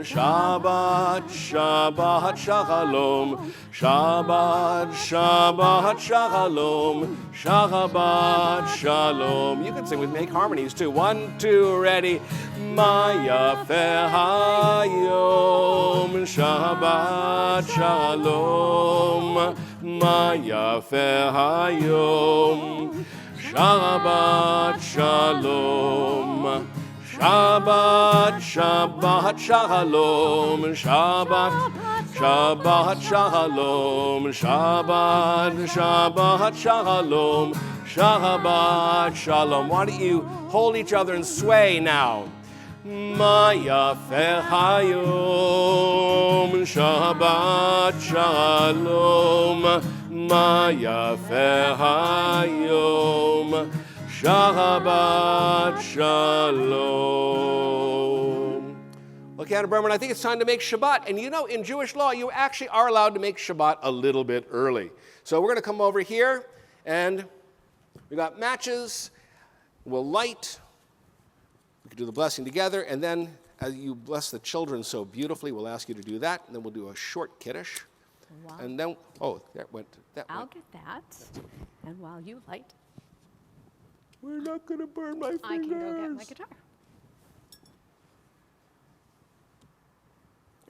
Shabbat, Shabbat Shalom, Shabbat, Shabbat Shalom, Shabbat Shalom. You can sing with make harmonies too. 1, 2, ready. Ma yafeh hayom, Shabbat Shalom, Ma yafeh hayom, Shabbat Shalom. Shabbat, Shabbat Shalom, Shabbat, Shabbat Shalom, Shabbat, Shabbat Shalom, Shabbat Shalom. Why don't you hold each other and sway now? Ma yafeh hayom, Shabbat Shalom, Ma yafeh hayom, Shabbat Shalom. Well, Canada Berman, I think it's time to make Shabbat. And you know, in Jewish law, you actually are allowed to make Shabbat a little bit early. So we're going to come over here, and we got matches. We'll light. We can do the blessing together. And then, as you bless the children so beautifully, we'll ask you to do that. And then we'll do a short kiddush. Wow. And then, oh, that went. I'll get that. And while you light, we're not going to burn my fingers. I can go get my guitar.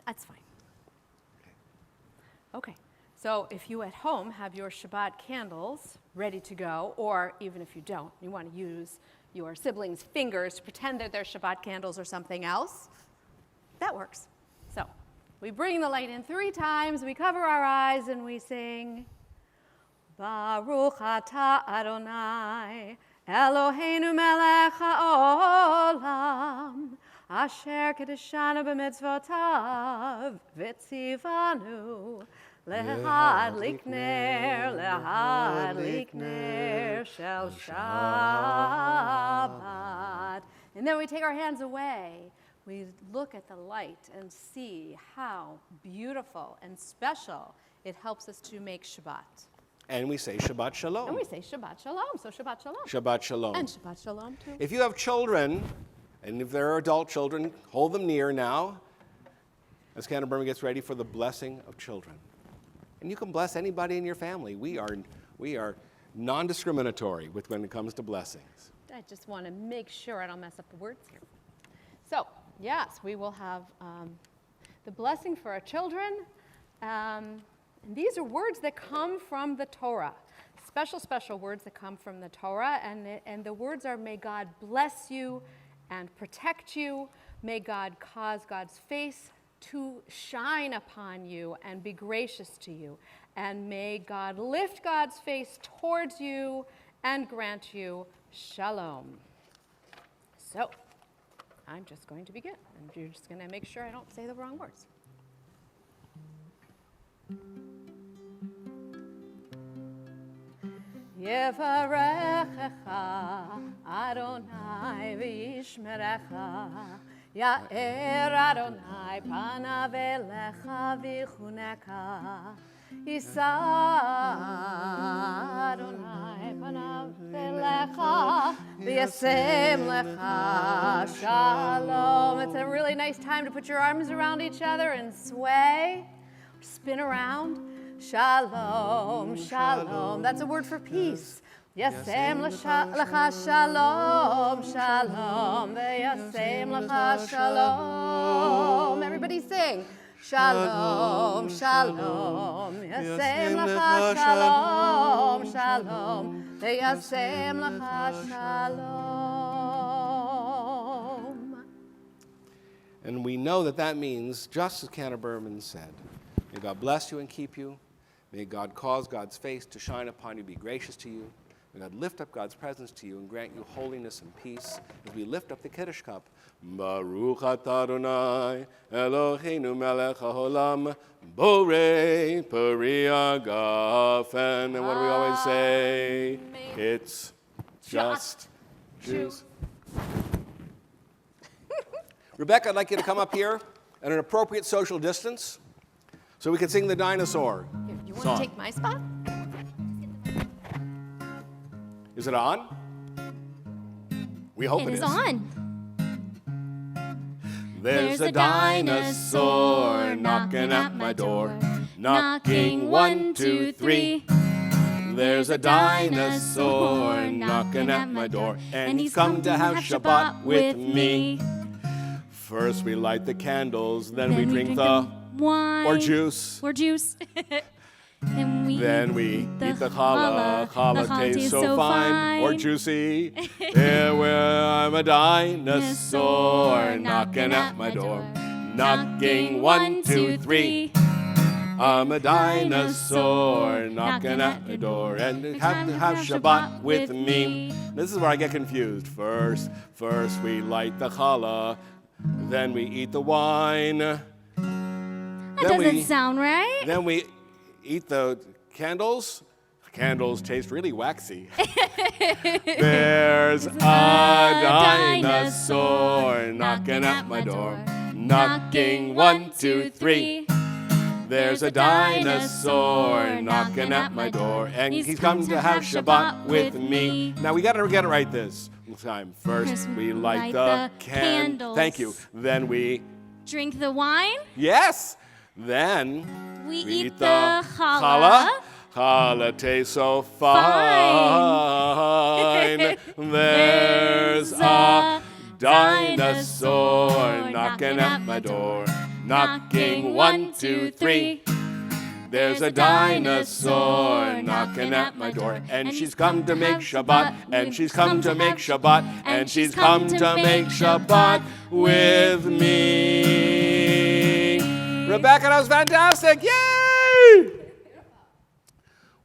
That's fine. Okay, so if you at home have your Shabbat candles ready to go, or even if you don't, you want to use your siblings' fingers to pretend that they're Shabbat candles or something else, that works. So we bring the light in 3 times, we cover our eyes, and we sing, Baruch atah Adonai, Eloheinu melech haolam, asher kedeshanu b'mitzvotav, v'tzivanu lehadlik ner shel Shabbat. And then we take our hands away. We look at the light and see how beautiful and special it helps us to make Shabbat. And we say Shabbat Shalom. And we say Shabbat Shalom, so Shabbat Shalom. Shabbat Shalom. And Shabbat Shalom, too. If you have children, and if there are adult children, hold them near now as Canada Berman gets ready for the blessing of children. And you can bless anybody in your family. We are non-discriminatory when it comes to blessings. I just want to make sure I don't mess up the words here. So, yes, we will have the blessing for our children. And these are words that come from the Torah, special words that come from the Torah. And the words are, may God bless you and protect you. May God cause God's face to shine upon you and be gracious to you. And may God lift God's face towards you and grant you shalom. So, I'm just going to begin. And you're just going to make sure I don't say the wrong words. Yevarechecha Adonai v'yishmerecha Ya'er Adonai panav elecha v'chuneka Yisa Adonai panav elecha v'yasem lecha Shalom. It's a really nice time to put your arms around each other and sway, spin around. Shalom, shalom. That's a word for peace. Yasem lecha shalom, shalom. Yasem lecha shalom. Everybody sing. Shalom, shalom. Yasem lecha shalom, shalom. Yasem lecha shalom. And we know that means, just as Canada Berman said, may God bless you and keep you. May God cause God's face to shine upon you, be gracious to you. May God lift up God's presence to you and grant you holiness and peace as we lift up the Kiddush cup. Baruch atah Adonai, Eloheinu melech haolam, borei peri hagafen. And what do we always say? It's just Jews. Rebecca, I'd like you to come up here at an appropriate social distance so we can sing the dinosaur. You want to take my spot? Is it on? We hope it is. It is on. There's a dinosaur knocking at my door. Knocking 1, 2, 3. There's a dinosaur knocking at my door, and he's come to have Shabbat with me. First we light the candles, then we drink the wine or juice. Then we eat the challah. Challah tastes so fine or juicy. Here I'm a dinosaur knocking at my door. Knocking 1, 2, 3. I'm a dinosaur knocking at the door, and you have to have Shabbat with me. This is where I get confused. First we light the challah, then we eat the wine. That doesn't sound right. Then we eat the candles. Candles taste really waxy. There's a dinosaur knocking at my door. Knocking 1, 2, 3. There's a dinosaur knocking at my door, and he's come to have Shabbat with me. Now we gotta get it right this time. First we light the candles. Thank you. Then we drink the wine. Yes. Then we eat the challah. Challah tastes so fine. There's a dinosaur knocking at my door. Knocking 1, 2, 3. There's a dinosaur knocking at my door, and she's come to make Shabbat, and she's come to make Shabbat, and she's come to make Shabbat with me. Rebecca, that was fantastic! Yay!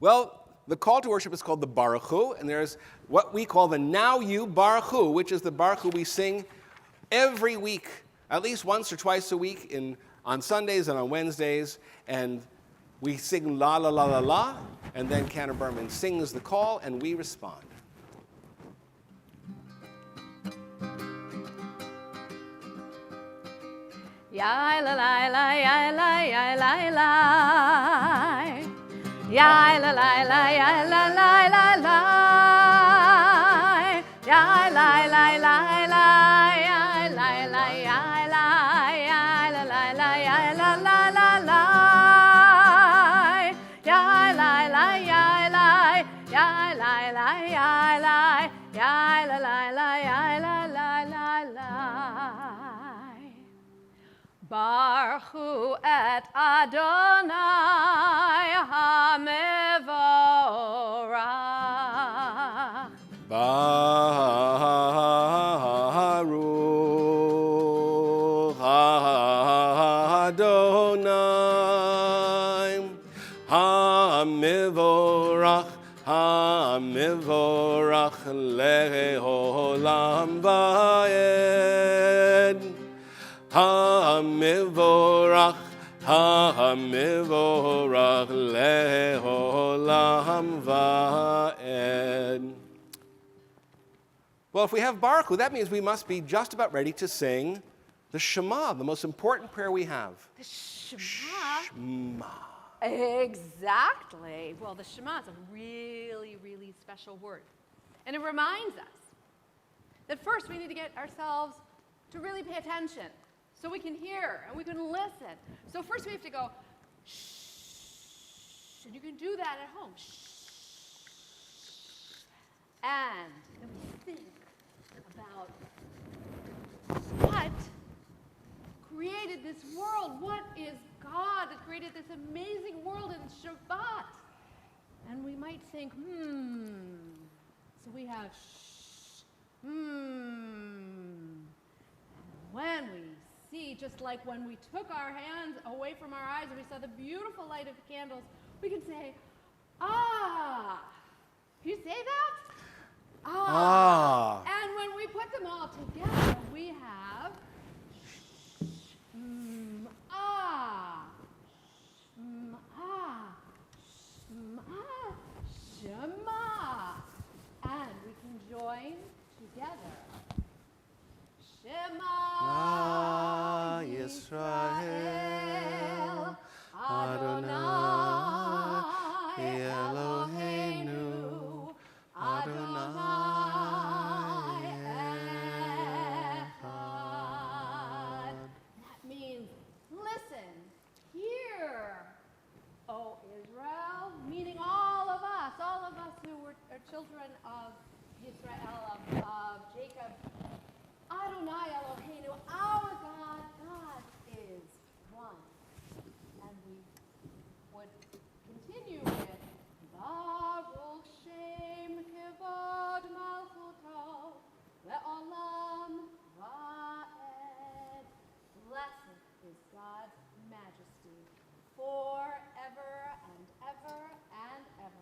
Well, the call to worship is called the Baruch Hu, and there's what we call the Now You Baruch Hu, which is the Baruch Hu we sing every week, at least once or twice a week on Sundays and on Wednesdays, and we sing la la la la la, and then Cantor Berman sings the call, and we respond. Ya la la la ya la ya la la. Ya la la la ya la la la la. Ya la la la la ya la la ya la ya la la la ya la la la la. Ya la la ya la ya la la ya la ya la la la ya la la la la. Baruch Hu et Adonai HaMevorach. Baruch Adonai HaMevorach HaMevorach le'olam va'ed. HaMevorach, HaMevorach le'olam va'ed. Well, if we have Baruch Hu, that means we must be just about ready to sing the Shema, the most important prayer we have. The Shema? Shema. Exactly. Well, the Shema is a really, really special word. And it reminds us that first we need to get ourselves to really pay attention, so we can hear and we can listen. So first we have to go, shh, and you can do that at home. Shh. And then we think about what created this world. What is God that created this amazing world in Shabbat? And we might think, So we have shh, When we see, just like when we took our hands away from our eyes and we saw the beautiful light of the candles, we can say, ah. Can you say that? Ah. And when we put them all together, we have ah. Shema. And we can join together. Shema Yisrael Adonai Eloheinu Adonai Echad. Elam of Jacob, Adonai Eloheinu, our God, God is one. And we would continue with Baruch Shem Kivod Malchuto Le'olam Va'ed. Blessed is God's majesty forever and ever and ever.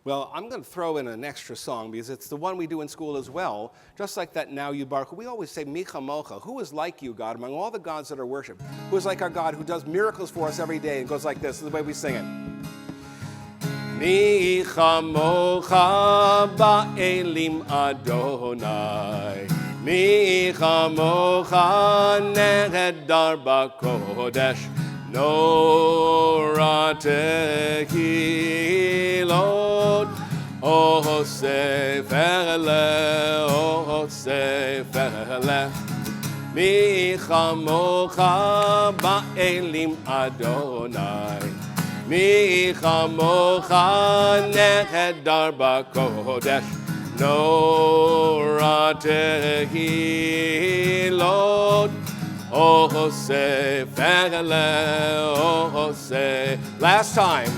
Well, I'm going to throw in an extra song because it's the one we do in school as well. Just like that Now You Baruch. We always say, Micha Mocha. Who is like you, God, among all the gods that are worshipped? Who is like our God who does miracles for us every day? It goes like this. This is the way we sing it. Micha Mocha Ba'elim Adonai. Micha Mocha Nehedar B'Kodesh. Nora tehilot, oh sefele, micha mocha ba'elim Adonai, micha mocha nehedar b'kodesh, Nora tehilot. Oh, Jose, oh, Jose. Last time.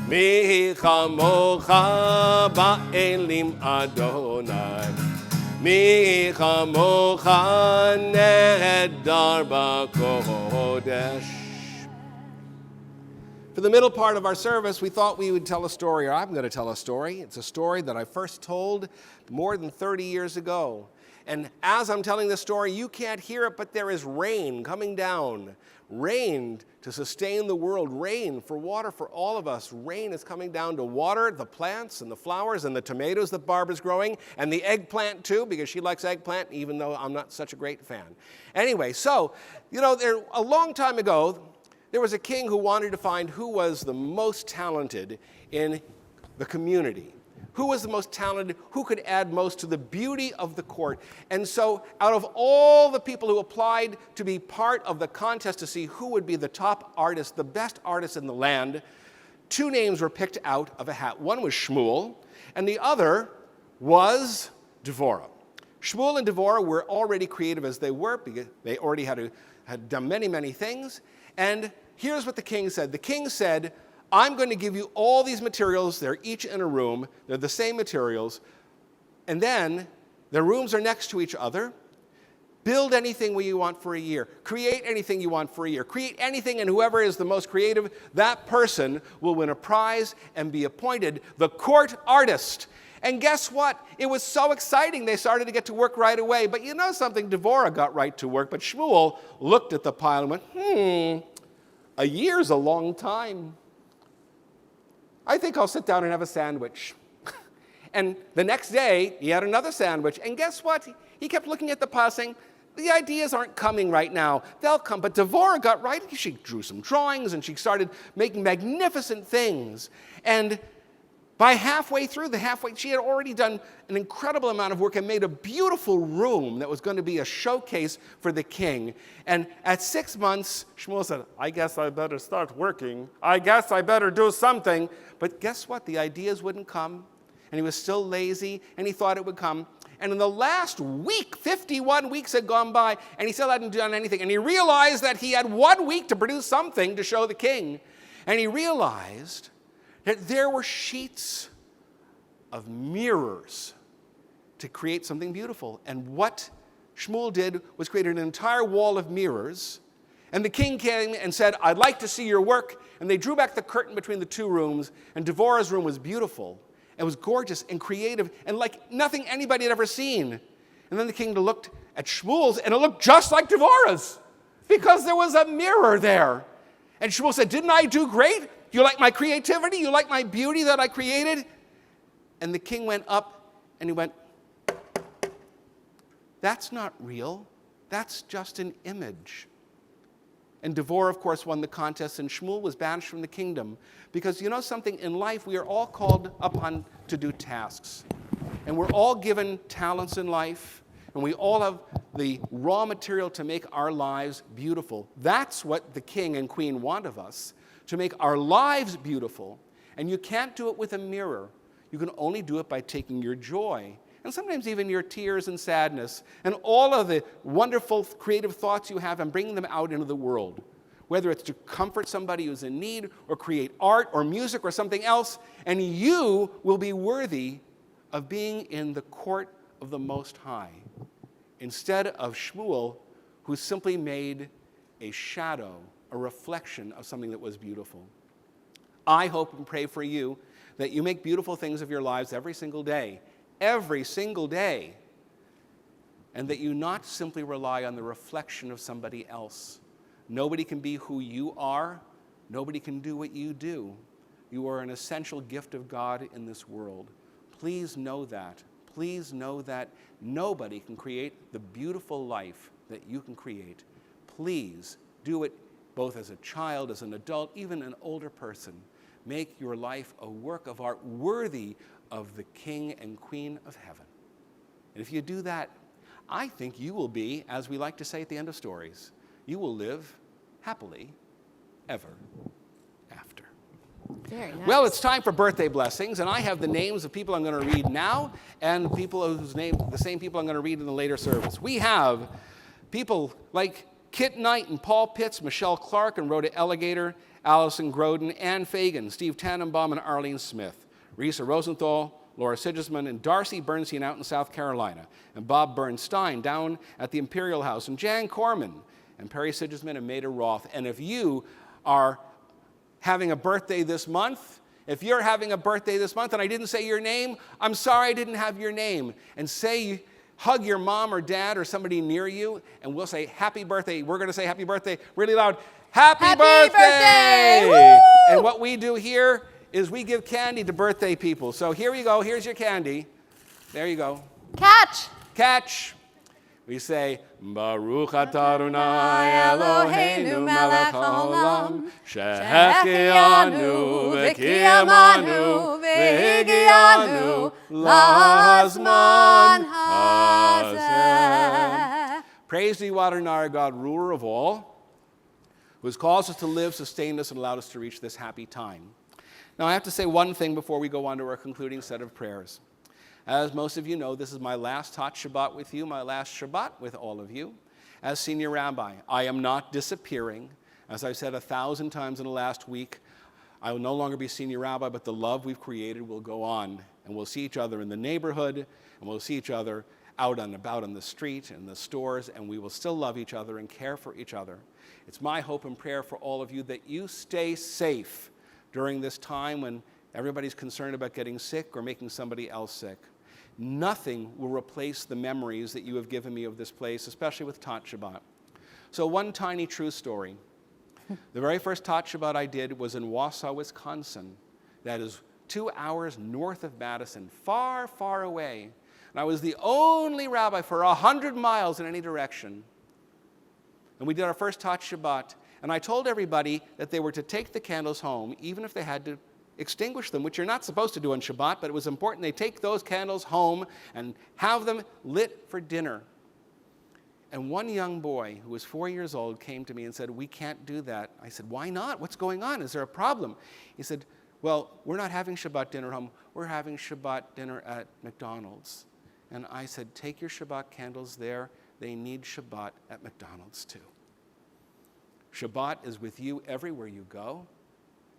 Micha mocha ba'elim Adonai. Micha mocha nehedar b'kodesh. For the middle part of our service, we thought we would tell a story, or I'm going to tell a story. It's a story that I first told more than 30 years ago. And as I'm telling this story, you can't hear it, but there is rain coming down. Rain to sustain the world. Rain for water for all of us. Rain is coming down to water the plants and the flowers and the tomatoes that Barbara's growing, and the eggplant too, because she likes eggplant, even though I'm not such a great fan. Anyway, so, a long time ago, there was a king who wanted to find who was the most talented in the community. Who was the most talented? Who could add most to the beauty of the court? And so out of all the people who applied to be part of the contest to see who would be the top artist, the best artist in the land, 2 names were picked out of a hat. One was Shmuel, and the other was Devorah. Shmuel and Devorah were already creative as they were, because they already had done many, many things. And here's what the king said. The king said, I'm going to give you all these materials. They're each in a room. They're the same materials. And then the rooms are next to each other. Build anything you want for a year. Create anything you want for a year. Create anything, and whoever is the most creative, that person will win a prize and be appointed the court artist. And guess what? It was so exciting, they started to get to work right away. But you know something? Devorah got right to work, but Shmuel looked at the pile and went, a year's a long time. I think I'll sit down and have a sandwich. And the next day, he had another sandwich. And guess what? He kept looking at the pile saying, the ideas aren't coming right now. They'll come. But Devorah got right. She drew some drawings, and she started making magnificent things. And by halfway through, she had already done an incredible amount of work and made a beautiful room that was going to be a showcase for the king. And at 6 months, Shmuel said, I guess I better start working. I guess I better do something. But guess what? The ideas wouldn't come. And he was still lazy, and he thought it would come. And in the last week, 51 weeks had gone by, and he still hadn't done anything. And he realized that he had 1 week to produce something to show the king. And he realized that there were sheets of mirrors to create something beautiful. And what Shmuel did was create an entire wall of mirrors. And the king came and said, I'd like to see your work. And they drew back the curtain between the 2 rooms, and Devorah's room was beautiful. It was gorgeous and creative and like nothing anybody had ever seen. And then the king looked at Shmuel's, and it looked just like Devorah's because there was a mirror there. And Shmuel said, didn't I do great? You like my creativity? You like my beauty that I created? And the king went up and he went, that's not real. That's just an image. And Devorah, of course, won the contest, and Shmuel was banished from the kingdom. Because you know something? In life, we are all called upon to do tasks. And we're all given talents in life, and we all have the raw material to make our lives beautiful. That's what the king and queen want of us, to make our lives beautiful. And you can't do it with a mirror. You can only do it by taking your joy, and sometimes even your tears and sadness, and all of the wonderful creative thoughts you have, and bringing them out into the world. Whether it's to comfort somebody who's in need, or create art, or music, or something else, and you will be worthy of being in the court of the Most High, instead of Shmuel, who simply made a shadow, a reflection of something that was beautiful. I hope and pray for you that you make beautiful things of your lives every single day, and that you not simply rely on the reflection of somebody else. Nobody can be who you are. Nobody can do what you do. You are an essential gift of God in this world. Please know that. Please know that nobody can create the beautiful life that you can create. Please do it both as a child, as an adult, even an older person. Make your life a work of art worthy of the King and Queen of heaven. And if you do that, I think you will be, as we like to say at the end of stories, you will live happily ever after. Very nice. Well, it's time for birthday blessings, and I have the names of people I'm going to read now and people whose name, the same people I'm going to read in the later service. We have people like Kit Knight and Paul Pitts, Michelle Clark and Rhoda Elligator, Allison Groden, Ann Fagan, Steve Tannenbaum and Arlene Smith, Risa Rosenthal, Laura Sigismund, and Darcy Bernstein out in South Carolina, and Bob Bernstein down at the Imperial House, and Jan Corman, and Perry Sigismund and Maida Roth. And if you are having a birthday this month, and I didn't say your name, I'm sorry I didn't have your name. And hug your mom or dad or somebody near you, and we'll say happy birthday. We're going to say happy birthday really loud. Happy birthday! Woo! And what we do here is we give candy to birthday people. So here we go. Here's your candy. There you go. Catch. We say, Baruch atah Adonai Eloheinu melech haolam, shehechianu v'kiyamanu v'higianu lazman hazeh. Praise thee, Adonai, our God, ruler of all, who has caused us to live, sustained us, and allowed us to reach this happy time. Now, I have to say one thing before we go on to our concluding set of prayers. As most of you know, this is my last Hot Shabbat with you, my last Shabbat with all of you. As senior rabbi, I am not disappearing. As I've said 1,000 times in the last week, I will no longer be senior rabbi, but the love we've created will go on. And we'll see each other in the neighborhood, and we'll see each other out and about on the street and the stores, and we will still love each other and care for each other. It's my hope and prayer for all of you that you stay safe during this time when everybody's concerned about getting sick or making somebody else sick. Nothing will replace the memories that you have given me of this place, especially with Tot Shabbat. So one tiny true story. The very first Tot Shabbat I did was in Wausau, Wisconsin. That is 2 hours north of Madison, far, far away. And I was the only rabbi for 100 miles in any direction. And we did our first Tot Shabbat. And I told everybody that they were to take the candles home, even if they had to extinguish them, which you're not supposed to do on Shabbat, but it was important they take those candles home and have them lit for dinner. And one young boy who was 4 years old came to me and said, "We can't do that." I said, "Why not? What's going on? Is there a problem?" He said, "Well, we're not having Shabbat dinner home. We're having Shabbat dinner at McDonald's." And I said, "Take your Shabbat candles there. They need Shabbat at McDonald's too." Shabbat is with you everywhere you go.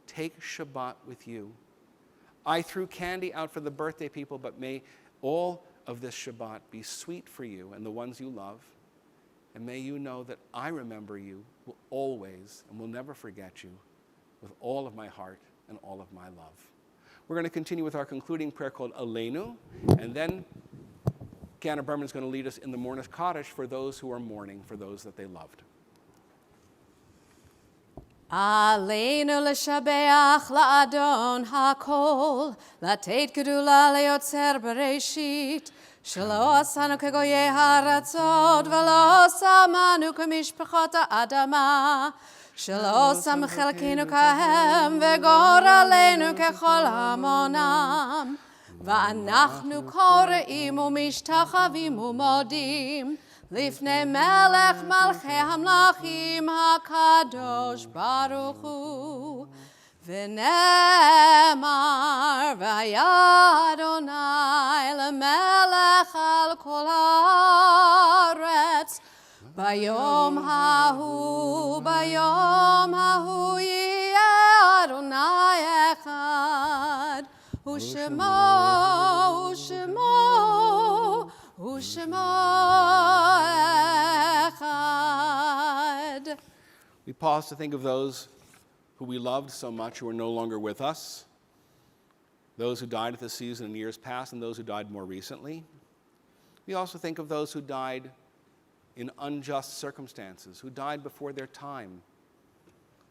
Take Shabbat with you. I threw candy out for the birthday people, but may all of this Shabbat be sweet for you and the ones you love. And may you know that I remember you will always and will never forget you with all of my heart and all of my love. We're going to continue with our concluding prayer called Aleinu, and then Cantor Berman is going to lead us in the Mourner's Kaddish for those who are mourning, for those that they loved. עלינו לשבח לאדון הכל, לתת גדולה ליוצר בראשית, שלא עשנו כגויי הארצות, ולא שמנו כמשפחות האדמה, שלא שם חלקנו כהם, וגורלנו ככל המונם. ואנחנו קוראים ומשתחווים ומודים, לפני מלך מלכי המלכים הקדוש ברוך הוא. ונאמר והיה אדוני למלך על כל הארץ ביום ההוא יהיה אדוני אחד ושמו אחד. We pause to think of those who we loved so much who are no longer with us, those who died at this season in years past, and those who died more recently. We also think of those who died in unjust circumstances, who died before their time,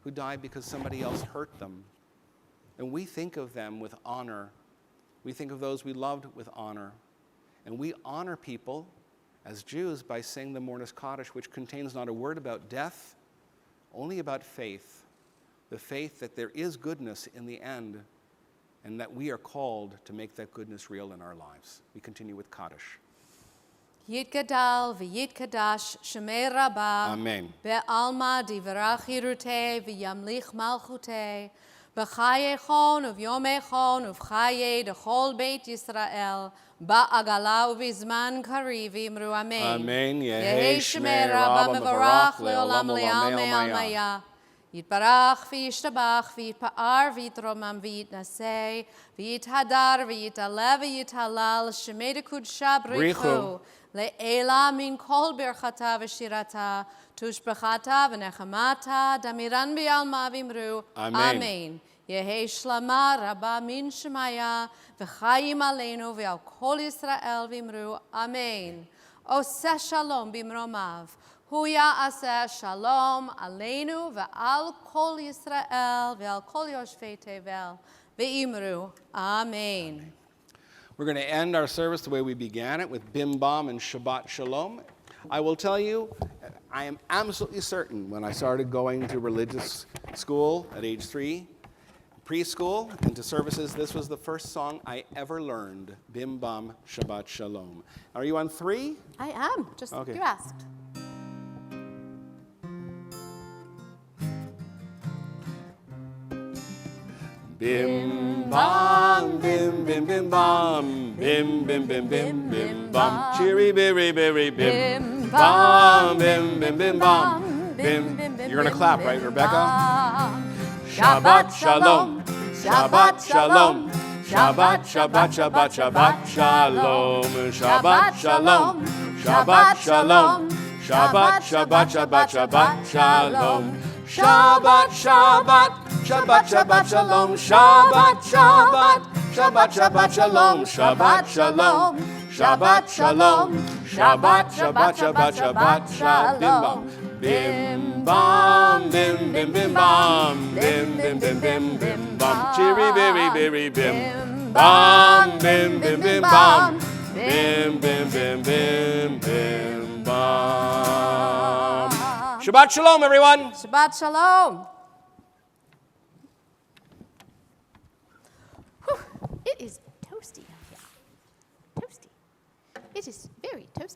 who died because somebody else hurt them. And we think of them with honor. We think of those we loved with honor. And we honor people as Jews by saying the Mourner's Kaddish, which contains not a word about death, only about faith. The faith that there is goodness in the end and that we are called to make that goodness real in our lives. We continue with Kaddish. יתגדל ויתקדש שמי רבה Amen. בעלמא דברך חירותי וימליך מלכותי בחיי חון וביומי חון ובחיי דכל בית ישראל בעגלה ובזמן קריב אמרו אמן. אמן. יהי שמי רבה מבורך לעולם לעלמי עלמיה. יתברך וישתבח ויתפאר ויתרומם ויתנשא ויתהדר ויתעלה ויתהלל שמי דקודשה בריחו לעילה מן כל ברכתה ושירתה תושבחתה ונחמתה דמירן בעלמה ואמרו אמן. יהי שלמה רבה מן שמיה וחיים עלינו ועל כל ישראל ואמרו אמן. עושה שלום במרומיו הוא יעשה שלום עלינו ועל כל ישראל ועל כל יושבי תבל ואמרו אמן. We're going to end our service the way we began it, with Bim Bam and Shabbat Shalom. I will tell you, I am absolutely certain when I started going to religious school at age 3, preschool, and to services, this was the first song I ever learned, Bim Bam Shabbat Shalom. Are you on 3? I am, just Okay. you asked. Bim bam, bim bim bim bam, bim bim bim bim bim bam, cheery berry berry bim bam, bim bim bim bam, bim. You're gonna clap, right, Rebecca? Shabbat shalom, Shabbat shalom, Shabbat Shabbat Shabbat Shabbat shalom, Shabbat shalom, Shabbat shalom, Shabbat Shabbat Shabbat Shabbat shalom, Shabbat Shabbat. Shabbat, Shabbat, Shalom, Shabbat, Shabbat, Shabbat, Shabbat, Shalom, Shabbat, Shalom, Shabbat, Shalom, Shabbat, Shabbat, Shabbat, Shabbat, Shalom, Bim, bam, bim, bim, bim, bam, bim, bim, bim, bim, bim, bam, cheery, berry, berry, bim, bam, bim, bim, bim, bam, bim, bim, bim, bim, bim, bam. Shabbat Shalom, everyone. Shabbat Shalom. It is toasty out here. Toasty. It is very toasty.